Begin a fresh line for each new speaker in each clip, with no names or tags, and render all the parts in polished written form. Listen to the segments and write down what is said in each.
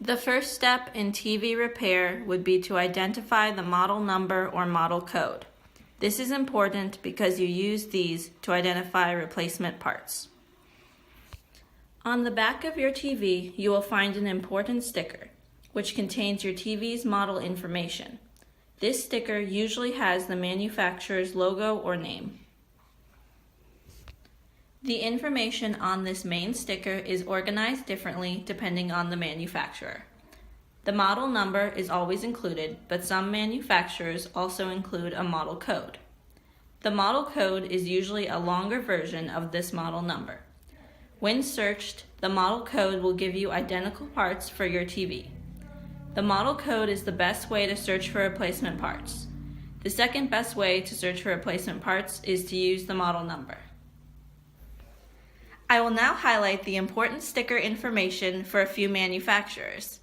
The first step in TV repair would be to identify the model number or model code. This is important because you use these to identify replacement parts. On the back of your TV, you will find an important sticker, which contains your TV's model information. This sticker usually has the manufacturer's logo or name. The information on this main sticker is organized differently depending on the manufacturer. The model number is always included, but some manufacturers also include a model code. The model code is usually a longer version of this model number. When searched, the model code will give you identical parts for your TV. The model code is the best way to search for replacement parts. The second best way to search for replacement parts is to use the model number. I will now highlight the important sticker information for a few manufacturers.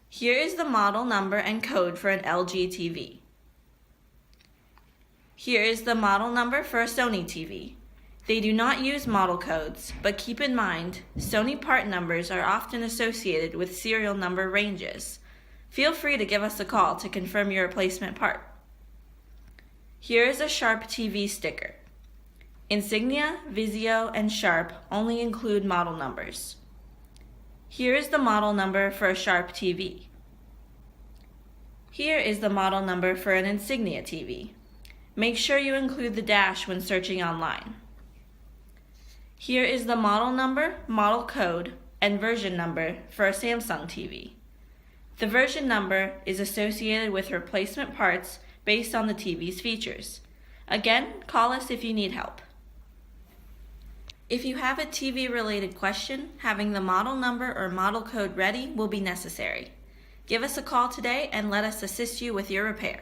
Here is the model number and code for an LG TV. Here is the model number for a Sony TV. They do not use model codes, but keep in mind, Sony part numbers are often associated with serial number ranges. Feel free to give us a call to confirm your replacement part. Here is a Sharp TV sticker. Insignia, Vizio, and Sharp only include model numbers. Here is the model number for a Sharp TV. Here is the model number for an Insignia TV. Make sure you include the dash when searching online. Here is the model number, model code, and version number for a Samsung TV. The version number is associated with replacement parts based on the TV's features. Again, call us if you need help. If you have a TV-related question, having the model number or model code ready will be necessary. Give us a call today and let us assist you with your repair.